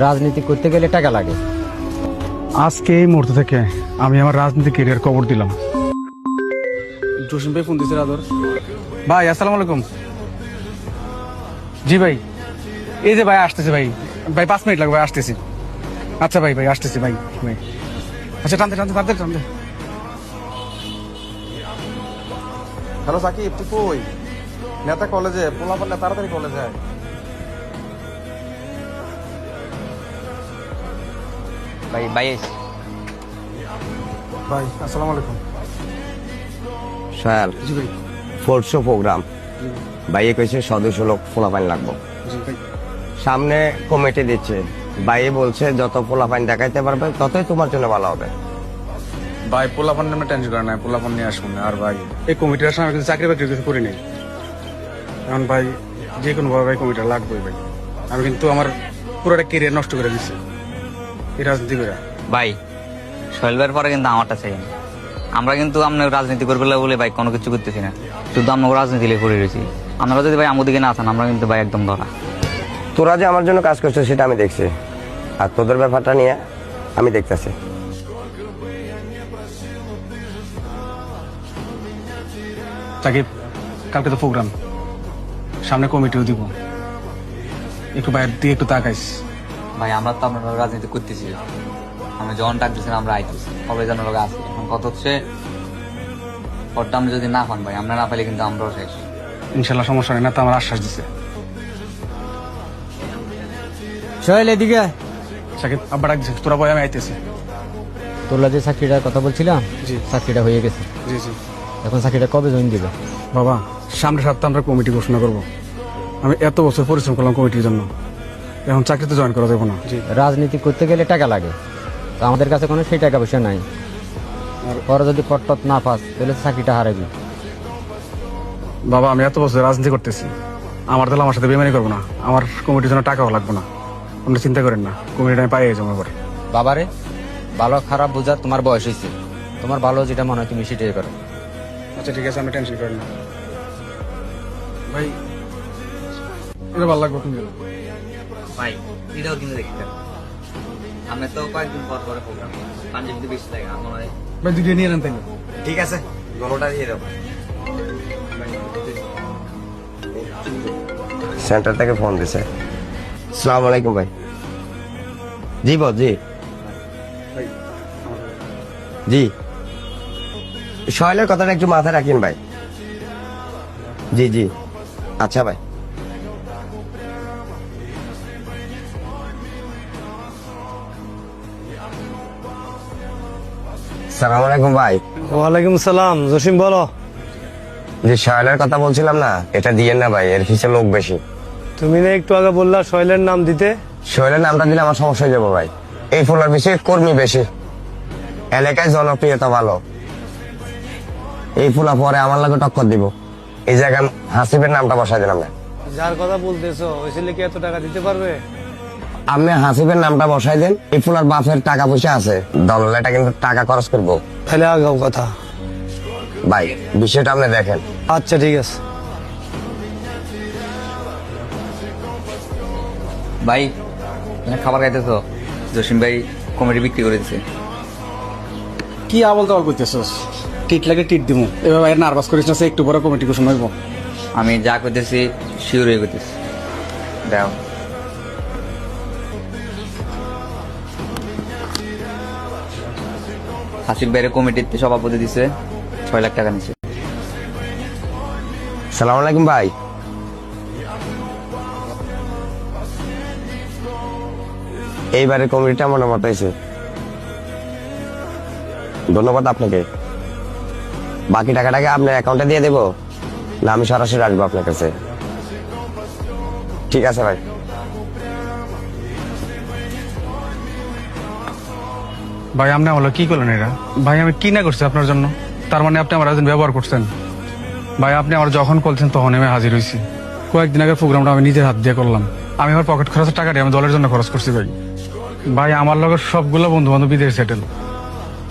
রাজনীতি করতে গেলে টাকা লাগে। আজকে এই মুহূর্ত থেকে আমি আমার রাজনীতি কেরিয়ার কবর দিলাম। জসিম ভাই ফোন দিছে রাদর ভাই। আসসালামু আলাইকুম। জি ভাই, এই যে ভাই আসতেছে ভাই। ভাই 5 মিনিট লাগবে, ভাই আসতেছি। আচ্ছা ভাই, ভাই আসতেছি ভাই। ভাই আচ্ছা, টানতে টানতে টানতে টানতে। হ্যালো সাকিব, তুই কই? নেতা কলেজে, পোলা পাল্লা তাড়াতাড়ি কলেজে আয়। ভাই ভাই ভাই আসসালামু আলাইকুম। স্যার, জি ভাই। ফোর্টশো প্রোগ্রাম বাইয়ে কইছে সদস্য লোক ফোলাপাইন লাগবো। জি ভাই। সামনে কমিটি দিচ্ছে, বাইয়ে বলছে যত ফোলাপাইন দেখাইতে পারবে ততই তোমার জন্য ভালো হবে। ভাই পোলাপান নামে টেনশন করে না, পোলাপান নিয়ে আসুন না। আর ভাই এই কমিটির আসলে আমি কিন্তু চাকরি বাকরি কিছু করি নাই। এখন ভাই যে কোনো ভাবে ভাই কমিটা লাগবে ভাই। আমি কিন্তু আমার পুরোটা কেরিয়ার নষ্ট করে দিচ্ছি এই রাজনীতি করে। ভাই শৈলবার পরে কিন্তু আমারটা চাই না। আমরা কিন্তু আপনার রাজনীতি করবে বলে ভাই কোনো কিছু করতেছি না, শুধু আমরা রাজনীতি লিয়ে পড়ে রয়েছি। আপনারা যদি ভাই আমাদেরকে না আছেন, আমরা কিন্তু ভাই একদম ধরা। তোরা যে আমার জন্য কাজ করছিস সেটা আমি দেখছি, আর তোদের ব্যাপারটা নিয়ে আমি দেখতেছি। সাকিব, কালকে তো প্রোগ্রাম, সামনে কমিটিও দিব, একটু বাইরে দিয়ে একটু তাকাইস। ভাই আমরা তো আপনার রাজনীতি করতেছি, আমরা যখন ডাক দিচ্ছেন আমরা আইতেছি, সবাই যেন লোক আসি। এখন কত হচ্ছে পরটা আমরা যদি না পান ভাই, আমরা না পাইলে কিন্তু আমরাও শেষ। ইনশাল্লাহ সমস্যা নেই, না তো আমার আশ্বাস দিছে। সোহেল এদিকে। সাকিব, আব্বা ডাক দিছে, তোরা বই আমি আইতেছি। তোলা যে চাকরিটার কথা বলছিলাম, জি। চাকরিটা হয়ে গেছে। জি জি। এখন চাকরিটা কবে জয়েন দিবে? বাবা, সামনের সপ্তাহে আমরা কমিটি ঘোষণা করব। আমি এত বছর পরিশ্রম করলাম কমিটির জন্য, এখন চাকরিতে জয়েন করা যাবে না। জি। রাজনীতি করতে গেলে টাকা লাগে, তো আমাদের কাছে কোনো সেই টাকা পয়সা নাই। পরে যদি পট্টত না পাস তাহলে চাকরিটা হারাবি। বাবা, আমি এত বছর রাজনীতি করতেছি, আমার দল আমার সাথে বেমানি করবো না। আমার কমিটির জন্য টাকাও লাগবে না, আপনি চিন্তা করেন না। কমিটিটা আমি পাই যাবো এবার। বাবারে, ভালো খারাপ বোঝার তোমার বয়স হয়েছে, তোমার ভালো যেটা মনে হয় তুমি সেটাই করো। আচ্ছা ঠিক আছে, আমি টেনশন করেন না ভাই। এটা ভালো লাগবে তুমি। ভাই এটাও কিন্তু দেখতে আমি তো কয়েকদিন পর পরে প্রোগ্রাম পাঞ্জাবিতে বেশি লাগে আমার মনে হয়। ভাই দুটো নিয়ে নেন তাই। ঠিক আছে, গরুটা দিয়ে দেবো। সেন্টার থেকে ফোন দিছে। আসসালামু আলাইকুম ভাই। জি বল। জি জি, সোহেলের কথাটা একটু মাথায় রাখেন ভাই। জি জি, আচ্ছা ভাই। সালাম আলাইকুম ভাই। ওয়ালাইকুম সালাম। জসিম বলো। যে সোহেলের কথা বলছিলাম না, এটা দিয়েন না ভাই, এর পিছিয়ে লোক বেশি। তুমি না একটু আগে বললা সোহেলের নাম দিতে? সোহেলের নামটা দিলে আমার সমস্যা হয়ে যাবো ভাই। এই ফুলার বেশি, কর্মী বেশি, এলাকায় জনপ্রিয়তা ভালো। এই ফুলা পরে আমার লাগে টক্কর দিব। এই জায়গায় হাসিবের নামটা বসাই দিলাম না। যার কথা বলতেছো ওই ছেলে কি এত টাকা দিতে পারবে? আপনি হাসিবের নামটা বসাই দেন। এই ফুলার বাপের টাকা পয়সা আছে, দলটা কিন্তু টাকা খরচ করবো তাহলে আগাও কথা। ভাই। বিষয়টা আপনি দেখেন। আচ্ছা ঠিক আছে। ভাই এখানে খাবার খাইতেছো, জসিম ভাই কমিটি বিক্রি করে দিচ্ছে। কি আবল তাবল করতেছস? টিট লাগে টিট দিমু। এবার ভাই নার্ভাস করিস না, একটু বড় কমিটি ঘোষণা হইব। আমি যা করতেছি শিওর হয়ে করতেছি। দাও হাসিব বাইরে কমিটিতে সভাপতি দিছে, 6 লাখ টাকা নিচ্ছে। সালাম আলাইকুম ভাই। এইবারের কমিটিটা মনে মতো হয়েছে, ধন্যবাদ আপনাকে। বাকি টাকাটাকে আপনার অ্যাকাউন্টে দিয়ে দেবো, না আমি সরাসরি আসবো আপনার কাছে? ঠিক আছে ভাই। ভাই আপনি আমার কি করলেন এটা? ভাই আমি কি না করছি আপনার জন্য? তার মানে আপনি আমার একজন ব্যবহার করছেন? ভাই আপনি আমার যখন বলছেন তখন আমি হাজির হয়েছি। কয়েকদিন আগের প্রোগ্রামটা আমি নিজের হাত দিয়ে করলাম। আমি আমার পকেট খরচের টাকাটি আমি দলের জন্য খরচ করছি ভাই। ভাই আমার লগের সবগুলো বন্ধু বান্ধব বিদেশে সেটেল।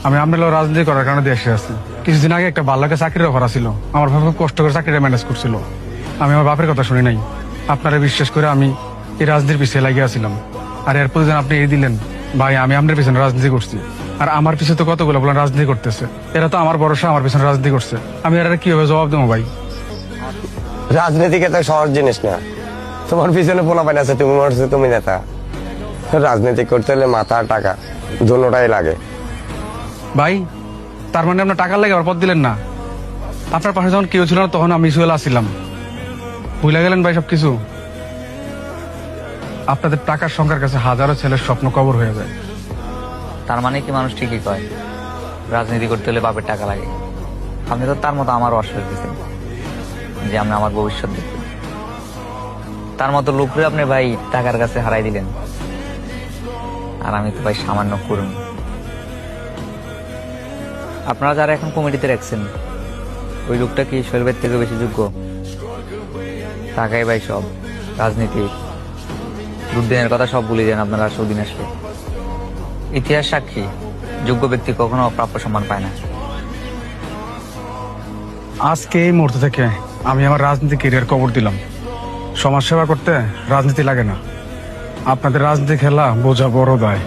আমি আপনার লোক রাজনীতি করার কারণে দেশে আছি। কিছুদিন আগে একটা ভালো লাগে চাকরির অফার ছিল, আমার ভাবে কষ্ট করে চাকরিটা ম্যানেজ করছিল। আমি আমার বাপের কথা শুনি নাই। আপনারা বিশ্বাস করে আমি এই রাজনীতির পিছিয়ে লাগিয়ে আসছিলাম। আর এর প্রতিদিন আপনি এই দিলেন। ভাই আমি আপনার পিছনে রাজনীতি করছি, আর আমার পিছনে তো কতগুলো বলেন রাজনীতি করতেছে। এরা তো আমার ভরসা আমার পিছনে রাজনীতি করছে। আমি এরা কিভাবে জবাব দেবো ভাই? রাজনীতিকে তো সহজ জিনিস না। তোমার পিছনে পোলাপান আছে, তুমি মনে হচ্ছে তুমি নেতা। রাজনীতি করতে হলে মাথা আর টাকা দুটোটাই লাগে। ভাই তার মানে আপনার টাকার লাগে আমার পথ দিলেন না? আপনার পাশে যখন কেউ ছিল না তখন আমি সুয়েল আসছিলাম, ভুলে গেলেন ভাই সবকিছু? আপনাদের টাকার সংখ্যার কাছে হাজারো ছেলের স্বপ্ন কবর হয়ে যায়। তার মানে কি মানুষ ঠিকই কয় রাজনীতি করতে হলে বাপের টাকা লাগে? আপনি তো তার মতো আমার অশ্বাস দিচ্ছেন যে আপনি আমার ভবিষ্যৎ দেখবেন। তার মতো লোকরে আপনি ভাই টাকার কাছে হারাই দিলেন, আর আমি তো ভাই সামান্য কর্মী। আপনারা যারা এখন কমিটিতে রাখছেন, ওই লোকটা কি শৈলবের থেকে বেশি যোগ্য? টাকাই ভাই সব, রাজনীতি দুর্দিনের কথা সব ভুলে যান আপনারা সুদিন আসলে। ইতিহাস সাক্ষী, যোগ্য ব্যক্তি কখনো প্রাপ্য সম্মান পায় না। আজকে এই মুহূর্ত থেকে আমি আমার রাজনীতি কেরিয়ার কবর দিলাম। সমাজ সেবা করতে রাজনীতি লাগে না। আপনাদের রাজনীতি খেলা বোঝা বড় দায়।